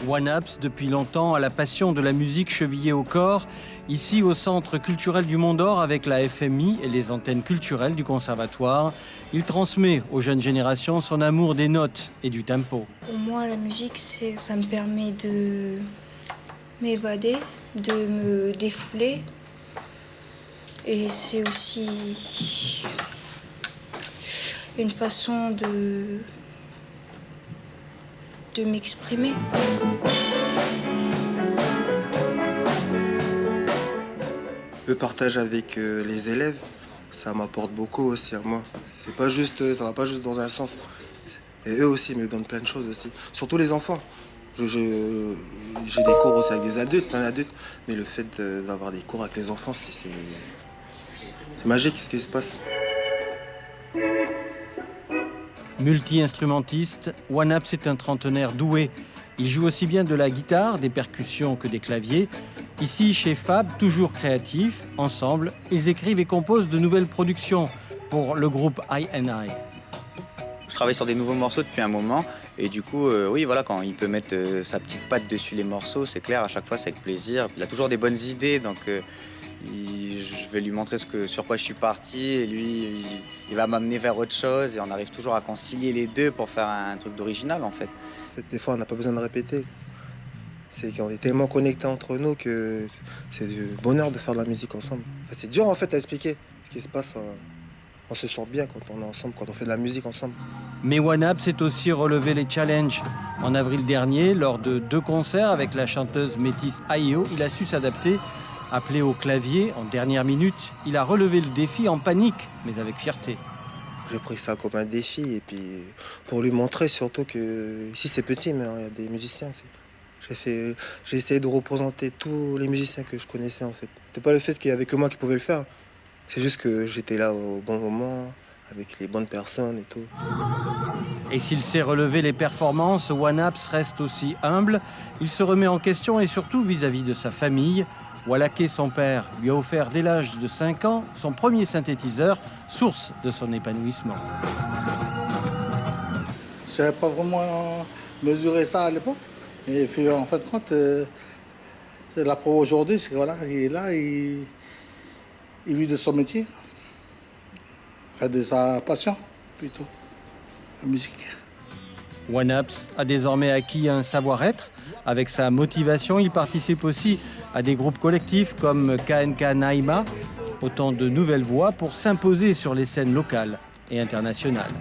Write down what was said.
One-Ups, depuis longtemps, a la passion de la musique chevillée au corps. Ici, au Centre culturel du Mont-d'Or, avec la FMI et les antennes culturelles du Conservatoire, il transmet aux jeunes générations son amour des notes et du tempo. Pour moi, la musique, ça me permet de m'évader, de me défouler. Et c'est aussi une façon de m'exprimer. Le partage avec les élèves, ça m'apporte beaucoup aussi à moi. C'est pas juste, ça va pas juste dans un sens. Et eux aussi me donnent plein de choses aussi. Surtout les enfants. J'ai des cours aussi avec des adultes, plein d'adultes. Mais le fait d'avoir des cours avec les enfants, c'est magique ce qui se passe. Multi-instrumentiste, One-Ups est un trentenaire doué. Il joue aussi bien de la guitare, des percussions que des claviers. Ici, chez Fab, toujours créatifs, ensemble, ils écrivent et composent de nouvelles productions pour le groupe I&I. Je travaille sur des nouveaux morceaux depuis un moment et du coup, oui, voilà, quand il peut mettre sa petite patte dessus les morceaux, c'est clair, à chaque fois, c'est avec plaisir. Il a toujours des bonnes idées, donc je vais lui montrer sur quoi je suis parti et lui, il va m'amener vers autre chose et on arrive toujours à concilier les deux pour faire un truc d'original, en fait. Des fois, on n'a pas besoin de répéter. C'est qu'on est tellement connectés entre nous que c'est du bonheur de faire de la musique ensemble. Enfin, c'est dur en fait à expliquer ce qui se passe. On se sent bien quand on est ensemble, quand on fait de la musique ensemble. Mais One-Ups s'est aussi relevé les challenges. En avril dernier, lors de 2 concerts avec la chanteuse métisse Ayo, il a su s'adapter. Appelé au clavier en dernière minute, il a relevé le défi en panique, mais avec fierté. J'ai pris ça comme un défi et puis pour lui montrer surtout que ici c'est petit, mais il y a des musiciens aussi. J'ai essayé de représenter tous les musiciens que je connaissais en fait. C'était pas le fait qu'il y avait que moi qui pouvais le faire. C'est juste que j'étais là au bon moment, avec les bonnes personnes et tout. Et s'il sait relever les performances, One-Ups reste aussi humble. Il se remet en question et surtout vis-à-vis de sa famille. Wallaké, son père, lui a offert dès l'âge de 5 ans son premier synthétiseur, source de son épanouissement. Je n'avais pas vraiment mesuré ça à l'époque. Et puis en fait, c'est la preuve aujourd'hui, c'est que voilà, il est là, il vit de son métier, enfin de sa passion plutôt, la musique. One-Ups a désormais acquis un savoir-être. Avec sa motivation, il participe aussi à des groupes collectifs comme KNK Naïma, autant de nouvelles voix pour s'imposer sur les scènes locales et internationales.